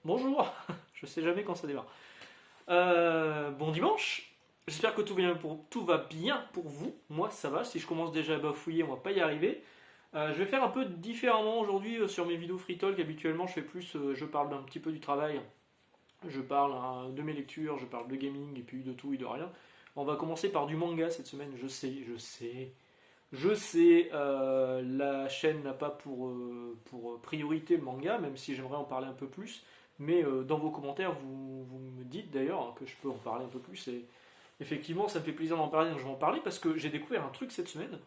Bonjour, je sais jamais quand ça démarre. Bon dimanche, j'espère que tout va bien pour vous. Moi ça va, si je commence déjà à bafouiller, on va pas y arriver. Je vais faire un peu différemment aujourd'hui sur mes vidéos Free Talk. Habituellement, je fais plus, je parle d'un petit peu du travail, je parle de mes lectures, je parle de gaming et puis de tout et de rien. On va commencer par du manga cette semaine, je sais, la chaîne n'a pas pour priorité le manga, même si j'aimerais en parler un peu plus. Mais dans vos commentaires, vous me dites d'ailleurs que je peux en parler un peu plus. Et effectivement, ça me fait plaisir d'en parler, donc je vais en parler parce que j'ai découvert un truc cette semaine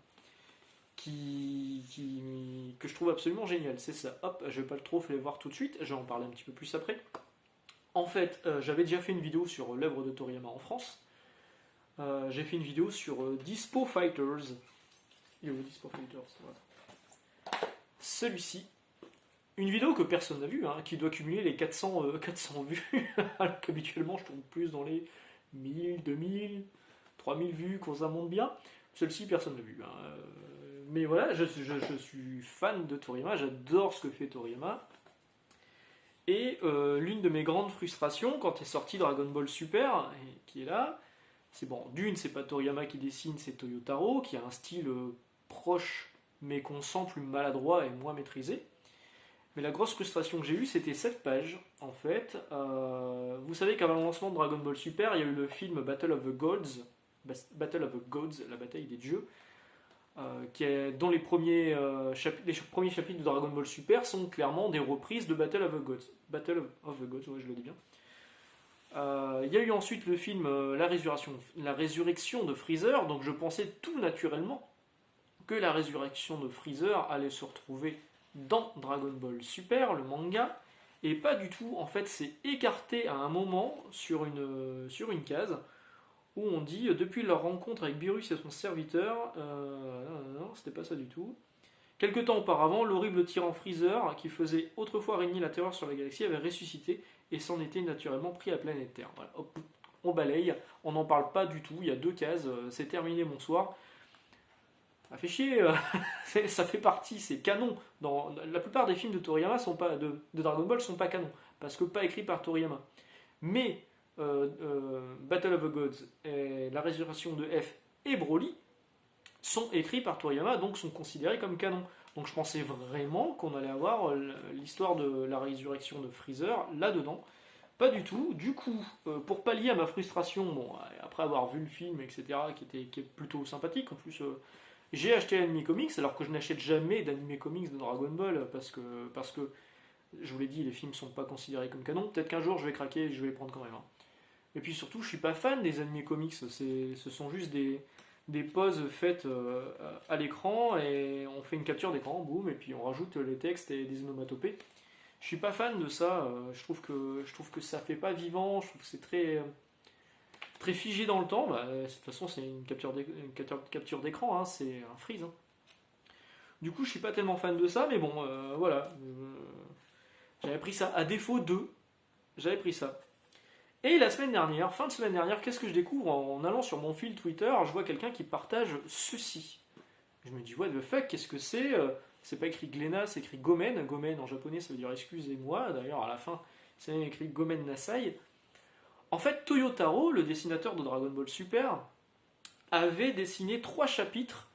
que je trouve absolument génial. C'est ça. Hop, je vais pas trop les voir tout de suite, je vais en parler un petit peu plus après. En fait, j'avais déjà fait une vidéo sur l'œuvre de Toriyama en France. J'ai fait une vidéo sur Dispo Fighters. Yo, Dispo Fighters, voilà. Celui-ci, une vidéo que personne n'a vue, hein, qui doit cumuler les 400 vues, alors qu'habituellement je tourne plus dans les 1000, 2000, 3000 vues quand ça monte bien. Celle-ci, personne n'a vu, hein. Mais voilà, je suis fan de Toriyama, j'adore ce que fait Toriyama. Et l'une de mes grandes frustrations quand est sorti Dragon Ball Super, et qui est là, c'est bon, d'une, c'est pas Toriyama qui dessine, c'est Toyotaro, qui a un style proche, mais qu'on sent plus maladroit et moins maîtrisé. Mais la grosse frustration que j'ai eue, c'était cette page, en fait. Vous savez qu'avant le lancement de Dragon Ball Super, il y a eu le film Battle of the Gods, la bataille des dieux, dont les premiers chapitres de Dragon Ball Super sont clairement des reprises de Battle of the Gods. Battle of the Gods, ouais, je le dis bien. Il y a eu ensuite le film la résurrection de Freezer, donc je pensais tout naturellement que la résurrection de Freezer allait se retrouver dans Dragon Ball Super, le manga, et pas du tout. En fait, c'est écarté à un moment sur une case où on dit depuis leur rencontre avec Beerus et son serviteur. Non, c'était pas ça du tout. Quelque temps auparavant, l'horrible tyran Freezer, qui faisait autrefois régner la terreur sur la galaxie, avait ressuscité et s'en était naturellement pris à la planète Terre. Voilà, hop, on balaye, on n'en parle pas du tout, il y a deux cases, c'est terminé, bonsoir. Ça fait chier, ça fait partie, c'est canon. La plupart des films de Toriyama de Dragon Ball sont pas canon, parce que pas écrits par Toriyama. Mais Battle of the Gods, et La Résurrection de F et Broly sont écrits par Toriyama, donc sont considérés comme canon. Donc je pensais vraiment qu'on allait avoir l'histoire de la résurrection de Freezer là-dedans. Pas du tout. Du coup, pour pallier à ma frustration, bon, après avoir vu le film, etc., qui est plutôt sympathique, en plus, j'ai acheté Anime Comics, alors que je n'achète jamais d'Anime Comics de Dragon Ball, parce que je vous l'ai dit, les films sont pas considérés comme canon. Peut-être qu'un jour je vais craquer et je vais les prendre quand même, hein. Et puis surtout, je suis pas fan des Anime Comics, ce sont juste des poses faites à l'écran, et on fait une capture d'écran, boum, et puis on rajoute les textes et des onomatopées. Je suis pas fan de ça, je trouve que ça fait pas vivant, je trouve que c'est très figé dans le temps. Bah, de toute façon, c'est une capture d'écran, hein, c'est un freeze, hein. Du coup, je suis pas tellement fan de ça, mais bon, voilà. J'avais pris ça à défaut de. J'avais pris ça. Et la semaine dernière, fin de semaine dernière, qu'est-ce que je découvre en allant sur mon fil Twitter? Je vois quelqu'un qui partage ceci. Je me dis, what the fuck, qu'est-ce que c'est? C'est pas écrit Glénat, c'est écrit Gomen. Gomen en japonais, ça veut dire excusez-moi. D'ailleurs, à la fin, c'est même écrit Gomen Nasai. En fait, Toyotaro, le dessinateur de Dragon Ball Super, avait dessiné 3 chapitres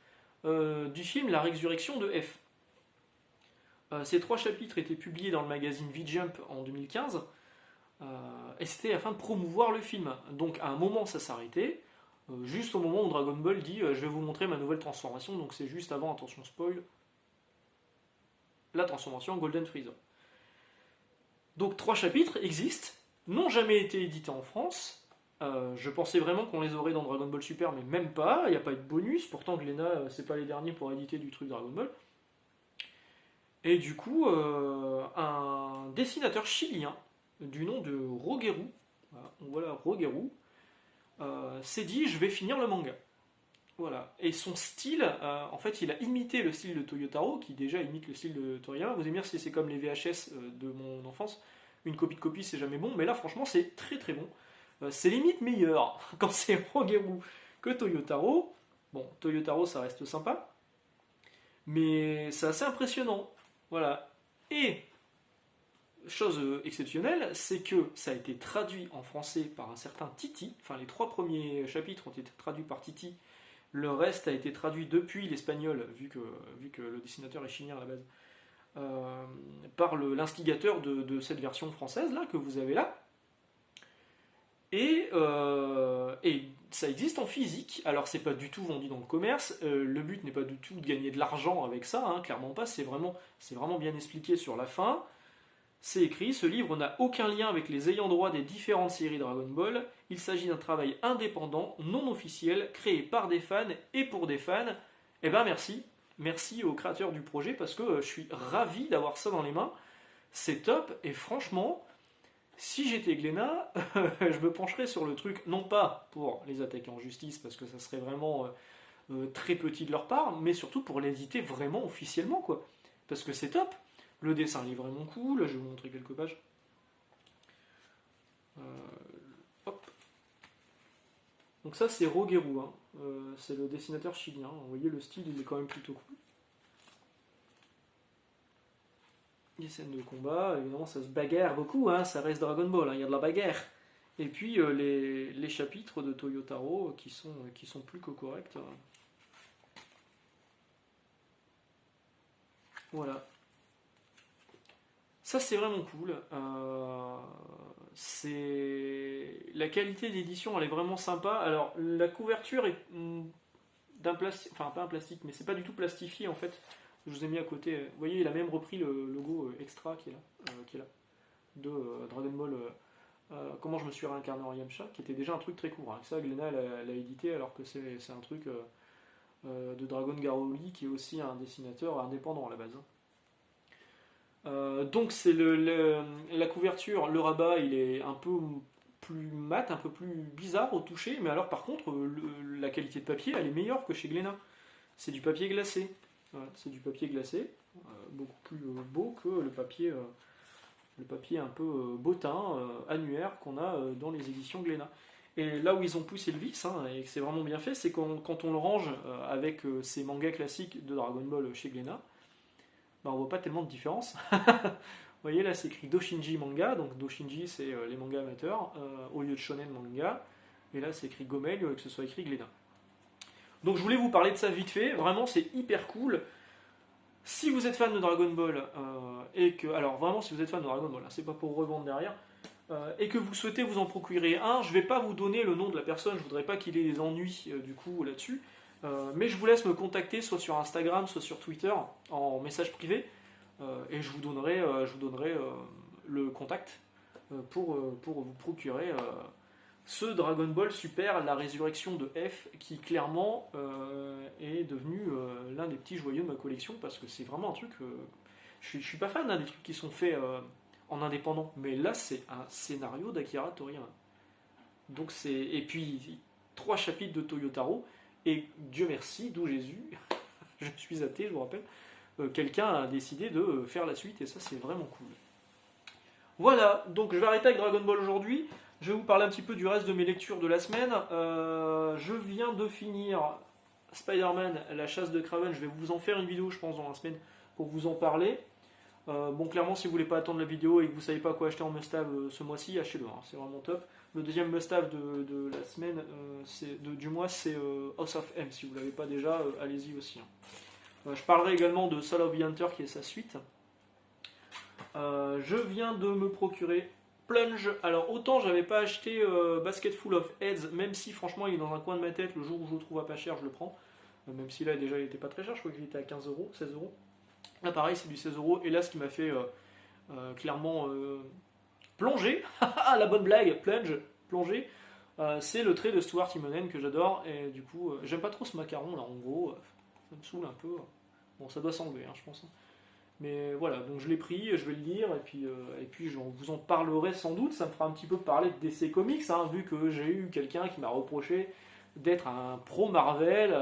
du film La Résurrection de F. Ces 3 chapitres étaient publiés dans le magazine V-Jump en 2015, et c'était afin de promouvoir le film. Donc à un moment ça s'arrêtait, juste au moment où Dragon Ball dit je vais vous montrer ma nouvelle transformation, donc c'est juste avant, attention spoil, la transformation Golden Freezer. Donc 3 chapitres existent, n'ont jamais été édités en France. Je pensais vraiment qu'on les aurait dans Dragon Ball Super, mais même pas, il n'y a pas eu de bonus, pourtant Glénat c'est pas les derniers pour éditer du truc Dragon Ball. Et du coup, un dessinateur chilien du nom de Rogeru, voilà Rogeru, s'est dit je vais finir le manga. Voilà. Et son style, en fait, il a imité le style de Toyotaro, qui déjà imite le style de Toriyama. Vous allez me dire si c'est comme les VHS de mon enfance, une copie de copie c'est jamais bon, mais là franchement c'est très très bon. C'est limite meilleur quand c'est Rogeru que Toyotaro. Bon, Toyotaro ça reste sympa, mais c'est assez impressionnant. Voilà. Et chose exceptionnelle, c'est que ça a été traduit en français par un certain Titi. Enfin, les 3 premiers chapitres ont été traduits par Titi. Le reste a été traduit depuis l'espagnol, vu que le dessinateur est chilien à la base, par l'instigateur de cette version française là que vous avez là. Et ça existe en physique. Alors c'est pas du tout vendu dans le commerce. Le but n'est pas du tout de gagner de l'argent avec ça, hein, clairement pas. C'est vraiment bien expliqué sur la fin. C'est écrit, ce livre n'a aucun lien avec les ayants droit des différentes séries Dragon Ball. Il s'agit d'un travail indépendant, non officiel, créé par des fans et pour des fans. Eh ben merci. Merci aux créateurs du projet parce que je suis ravi d'avoir ça dans les mains. C'est top et franchement, si j'étais Glénat, je me pencherais sur le truc, non pas pour les attaquer en justice parce que ça serait vraiment très petit de leur part, mais surtout pour l'éditer vraiment officiellement, quoi. Parce que c'est top. Le dessin il est vraiment cool, je vais vous montrer quelques pages. Euh, hop. Donc ça c'est Rogeru, hein. C'est le dessinateur chilien. Vous voyez le style il est quand même plutôt cool. Les scènes de combat, évidemment ça se bagarre beaucoup, hein, ça reste Dragon Ball, hein, il y a de la bagarre. Et puis les chapitres de Toyotaro qui sont plus que corrects. Voilà. Ça c'est vraiment cool. La qualité d'édition elle est vraiment sympa. Alors la couverture est d'un plastique, enfin pas un plastique, mais c'est pas du tout plastifié en fait. Je vous ai mis à côté. Vous voyez, il a même repris le logo extra qui est là de Dragon Ball. Comment je me suis réincarné en Yamcha, qui était déjà un truc très court. Hein. Ça, Glénat l'a édité alors que c'est un truc de Dragon Garoli qui est aussi un dessinateur indépendant à la base. Hein. Donc c'est la couverture, le rabat il est un peu plus mat, un peu plus bizarre au toucher, mais alors par contre la qualité de papier elle est meilleure que chez Glénat. C'est du papier glacé. Voilà, c'est du papier glacé, beaucoup plus beau que le papier un peu bottin, annuaire qu'on a dans les éditions Glénat. Et là où ils ont poussé le vice, hein, et que c'est vraiment bien fait, c'est quand on le range avec ces mangas classiques de Dragon Ball chez Glénat, bah, on voit pas tellement de différence. Vous voyez là c'est écrit Doshinji manga, donc Doshinji c'est les mangas amateurs, au lieu de shonen manga, et là c'est écrit Gomel, que ce soit écrit Glénat. Donc je voulais vous parler de ça vite fait, vraiment c'est hyper cool. Si vous êtes fan de Dragon Ball, alors vraiment si vous êtes fan de Dragon Ball, hein, c'est pas pour revendre derrière, et que vous souhaitez vous en procurer un, je vais pas vous donner le nom de la personne, je voudrais pas qu'il ait des ennuis du coup là-dessus, mais je vous laisse me contacter soit sur Instagram, soit sur Twitter, en message privé, et je vous donnerai le contact pour vous procurer ce Dragon Ball Super, la résurrection de F, qui clairement est devenu l'un des petits joyeux de ma collection, parce que c'est vraiment un truc... je suis pas fan des trucs qui sont faits en indépendant, mais là c'est un scénario d'Akira Toriyama. Donc et puis 3 chapitres de Toyotaro, et Dieu merci, d'où Jésus, je suis athée, je vous rappelle, quelqu'un a décidé de faire la suite, et ça c'est vraiment cool. Voilà, donc je vais arrêter avec Dragon Ball aujourd'hui. Je vais vous parler un petit peu du reste de mes lectures de la semaine. Je viens de finir Spider-Man, la chasse de Kraven. Je vais vous en faire une vidéo, je pense, dans la semaine pour vous en parler. Bon, clairement, si vous voulez pas attendre la vidéo et que vous savez pas quoi acheter en must-have ce mois-ci, achetez-le, hein, c'est vraiment top. Le deuxième must-have de la semaine, du mois, c'est House of M. Si vous l'avez pas déjà, allez-y aussi. Hein. Je parlerai également de Soul of the Hunter, qui est sa suite. Je viens de me procurer Plunge. Alors autant j'avais pas acheté Basket Full of Heads, même si franchement il est dans un coin de ma tête, le jour où je le trouve à pas cher je le prends. Même si là déjà il était pas très cher, je crois qu'il était à 15 euros, 16 euros. Là pareil c'est du 16 euros. Et là ce qui m'a fait clairement plonger, la bonne blague, plonger, c'est le trait de Stuart Immonen que j'adore. Et du coup j'aime pas trop ce macaron là en gros, ça me saoule un peu. Bon ça doit s'enlever hein, je pense. Mais voilà, donc je l'ai pris, je vais le lire, et puis je vous en parlerai sans doute. Ça me fera un petit peu parler de DC Comics, hein, vu que j'ai eu quelqu'un qui m'a reproché d'être un pro Marvel,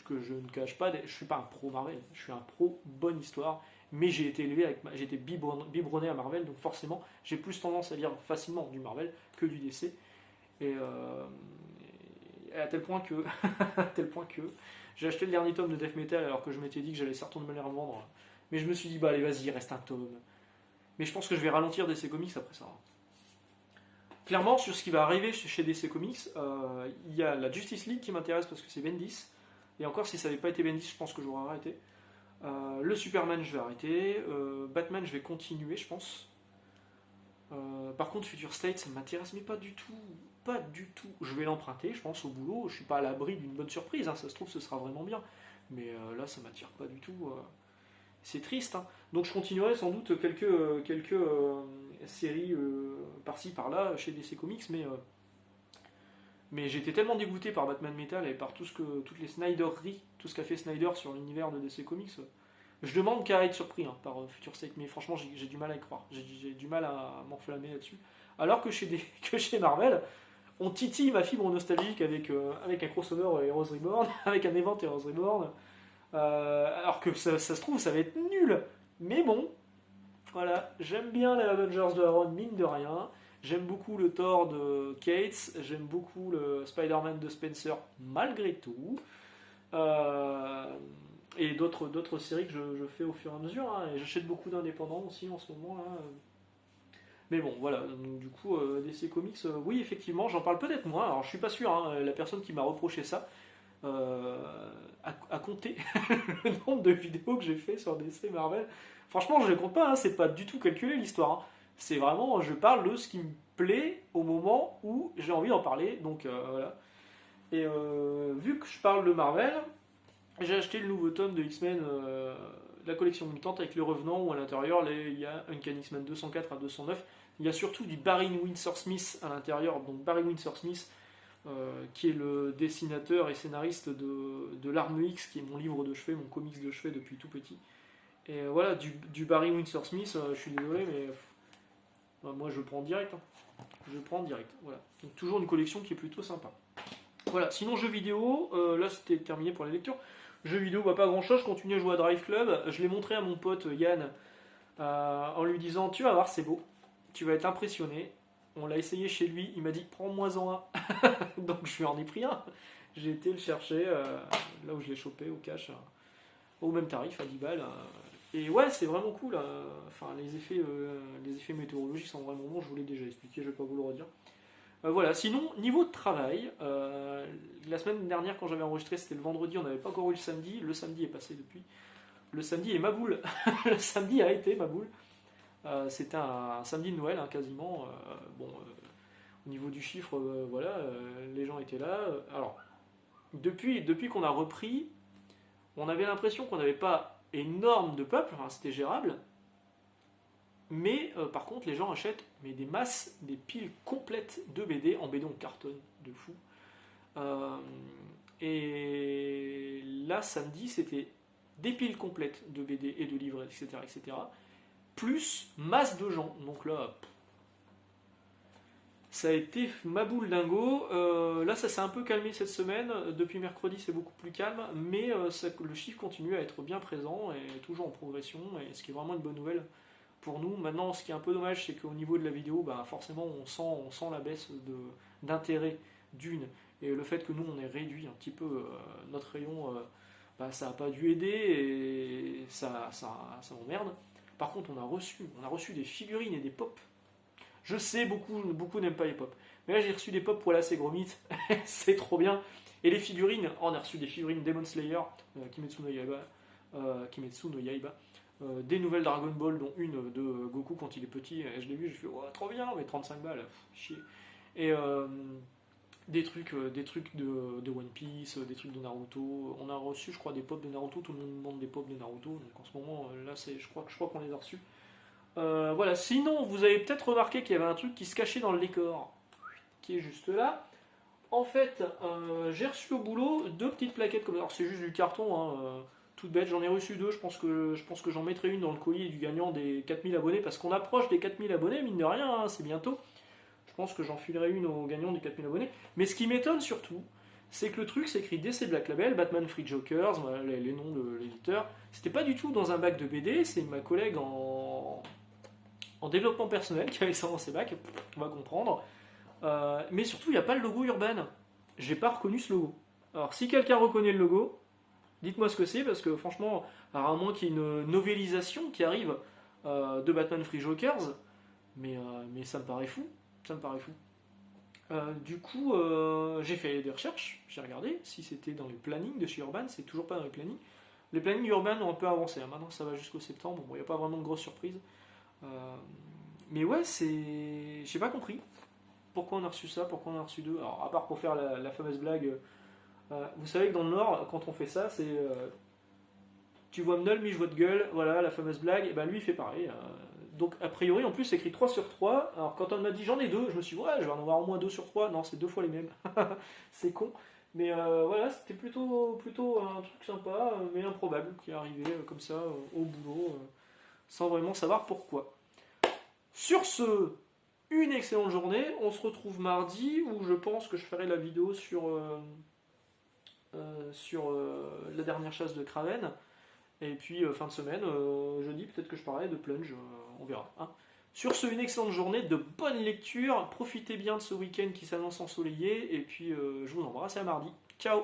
que je ne cache pas, je suis pas un pro Marvel, je suis un pro bonne histoire, mais j'ai été élevé j'ai été biberonné à Marvel, donc forcément j'ai plus tendance à lire facilement du Marvel que du DC. Et à tel point que, j'ai acheté le dernier tome de Death Metal alors que je m'étais dit que j'allais certainement me les revendre. Mais je me suis dit, bah allez, vas-y, il reste un tome. Mais je pense que je vais ralentir DC Comics après ça. Clairement, sur ce qui va arriver chez DC Comics, il y a la Justice League qui m'intéresse parce que c'est Bendis. Et encore, si ça n'avait pas été Bendis, je pense que j'aurais arrêté. Le Superman, je vais arrêter. Batman, je vais continuer, je pense. Par contre, Future State, ça ne m'intéresse, mais pas du tout. Pas du tout. Je vais l'emprunter, je pense, au boulot. Je suis pas à l'abri d'une bonne surprise. Hein. Ça se trouve, ce sera vraiment bien. Mais là, ça m'attire pas du tout. C'est triste. Hein. Donc, je continuerai sans doute quelques séries par-ci, par-là, chez DC Comics. Mais j'étais tellement dégoûté par Batman Metal et par toutes les Snyderies, tout ce qu'a fait Snyder sur l'univers de DC Comics. Je demande qu'à être surpris par Future State, mais franchement j'ai du mal à y croire. J'ai du mal à m'enflammer là-dessus. Alors que que chez Marvel, on titille ma fibre nostalgique avec un crossover Heroes Reborn, avec un event Heroes Reborn. Alors que ça se trouve, ça va être nul. Mais bon, voilà, j'aime bien les Avengers de Aaron, mine de rien. J'aime beaucoup le Thor de Cates, j'aime beaucoup le Spider-Man de Spencer, malgré tout. Et d'autres séries que je fais au fur et à mesure. Hein, et j'achète beaucoup d'indépendants aussi en ce moment. Là. Mais bon, voilà. Donc, du coup, DC Comics, oui, effectivement, j'en parle peut-être moins. Alors, je suis pas sûr. Hein, la personne qui m'a reproché ça a compté le nombre de vidéos que j'ai fait sur DC Marvel. Franchement, je ne compte pas. Hein, c'est pas du tout calculé l'histoire. Hein. C'est vraiment, je parle de ce qui me plaît au moment où j'ai envie d'en parler. Donc voilà. Et vu que je parle de Marvel, j'ai acheté le nouveau tome de X-Men, la collection mutante avec le Revenant, où à l'intérieur il y a Uncanny X-Men 204 à 209. Il y a surtout du Barry Windsor Smith à l'intérieur. Donc Barry Windsor Smith, qui est le dessinateur et scénariste de l'Arme X, qui est mon livre de chevet, mon comics de chevet depuis tout petit. Et voilà, du Barry Windsor Smith, je suis désolé, mais moi je prends direct. Hein. Je prends direct. Voilà. Donc toujours une collection qui est plutôt sympa. Voilà, sinon jeux vidéo, là c'était terminé pour les lectures. Jeux vidéo, bah, pas grand chose, je continue à jouer à Drive Club. Je l'ai montré à mon pote Yann en lui disant tu vas voir, c'est beau, tu vas être impressionné. On l'a essayé chez lui, il m'a dit prends-moi-en un. Donc je lui en ai pris un. J'ai été le chercher là où je l'ai chopé au cash, au même tarif, à 10 balles. Et ouais, c'est vraiment cool. Enfin, les effets météorologiques sont vraiment bons, je vous l'ai déjà expliqué, je vais pas vous le redire. Voilà, sinon, niveau de travail, la semaine dernière quand j'avais enregistré, c'était le vendredi, on n'avait pas encore eu le samedi. Le samedi est passé depuis. Le samedi est ma boule. Le samedi a été ma boule. C'était un samedi de Noël, hein, quasiment. Au niveau du chiffre, voilà, les gens étaient là. Alors, depuis qu'on a repris, on avait l'impression qu'on n'avait pas énorme de peuple, enfin, c'était gérable. Mais par contre, les gens achètent des masses, des piles complètes de BD. En BD, on cartonne de fou. Et là, samedi, c'était des piles complètes de BD et de livres, etc., etc. Plus masse de gens. Donc là, ça a été ma boule dingo. Là, ça s'est un peu calmé cette semaine. Depuis mercredi, c'est beaucoup plus calme. Mais le chiffre continue à être bien présent et toujours en progression. Et ce qui est vraiment une bonne nouvelle pour nous. Maintenant, ce qui est un peu dommage, c'est qu'au niveau de la vidéo, bah, forcément, on sent la baisse d'intérêt d'une. Et le fait que nous, on ait réduit un petit peu notre rayon, bah, ça n'a pas dû aider et ça m'emmerde. Par contre, on a reçu des figurines et des pops. Je sais, beaucoup n'aiment pas les pops. Mais là, j'ai reçu des pops pour la Gromit. C'est trop bien. Et les figurines, on a reçu des figurines Demon Slayer, Kimetsu no Yaiba. Des nouvelles Dragon Ball, dont une de Goku quand il est petit. Et je l'ai vu, j'ai fait, oh, trop bien, mais 35 balles, chier. Et des trucs de One Piece, des trucs de Naruto. On a reçu, je crois, des pops de Naruto. Tout le monde demande des pops de Naruto. Donc en ce moment, là, je crois qu'on les a reçus. Voilà. Sinon, vous avez peut-être remarqué qu'il y avait un truc qui se cachait dans le décor, qui est juste là. En fait, j'ai reçu au boulot 2 petites plaquettes comme ça. Alors c'est juste du carton, hein, toute bête. J'en ai reçu 2. Je pense que j'en mettrai une dans le colis du gagnant des 4000 abonnés parce qu'on approche des 4000 abonnés, mine de rien, hein, c'est bientôt. Je pense que j'en filerai une au gagnant des 4000 abonnés. Mais ce qui m'étonne surtout, c'est que le truc c'est écrit DC Black Label, Batman Free Jokers, voilà, les noms de l'éditeur. C'était pas du tout dans un bac de BD, c'est ma collègue en développement personnel qui avait ça dans ses bacs, on va comprendre. Mais surtout, il n'y a pas le logo Urban. J'ai pas reconnu ce logo. Alors, si quelqu'un reconnaît le logo, dites-moi ce que c'est, parce que franchement, alors à moins qu'il y ait une novélisation qui arrive de Batman Free Jokers, mais ça me paraît fou. Ça me paraît fou. Du coup, j'ai fait des recherches, j'ai regardé si c'était dans les plannings de chez Urban, c'est toujours pas dans les plannings. Les plannings Urban ont un peu avancé, hein. Maintenant ça va jusqu'au septembre, bon, il n'y a pas vraiment de grosses surprises. Mais ouais, j'ai pas compris pourquoi on a reçu ça, pourquoi on a reçu deux. Alors, à part pour faire la fameuse blague, vous savez que dans le Nord, quand on fait ça, c'est tu vois Mnol, mais je vois de gueule, voilà la fameuse blague, et ben lui il fait pareil. Donc a priori en plus c'est écrit 3 sur 3. Alors quand on m'a dit j'en ai deux, je me suis dit ouais je vais en avoir au moins 2 sur 3. Non, c'est deux fois les mêmes. C'est con. Mais voilà, c'était plutôt un truc sympa, mais improbable, qui est arrivé comme ça au boulot, sans vraiment savoir pourquoi. Sur ce, une excellente journée. On se retrouve mardi où je pense que je ferai la vidéo sur la dernière chasse de Kraven. Et puis fin de semaine, jeudi, peut-être que je parlerai de Plunge, on verra. Hein. Sur ce, une excellente journée, de bonne lecture. Profitez bien de ce week-end qui s'annonce ensoleillé. Et puis je vous embrasse et à mardi. Ciao!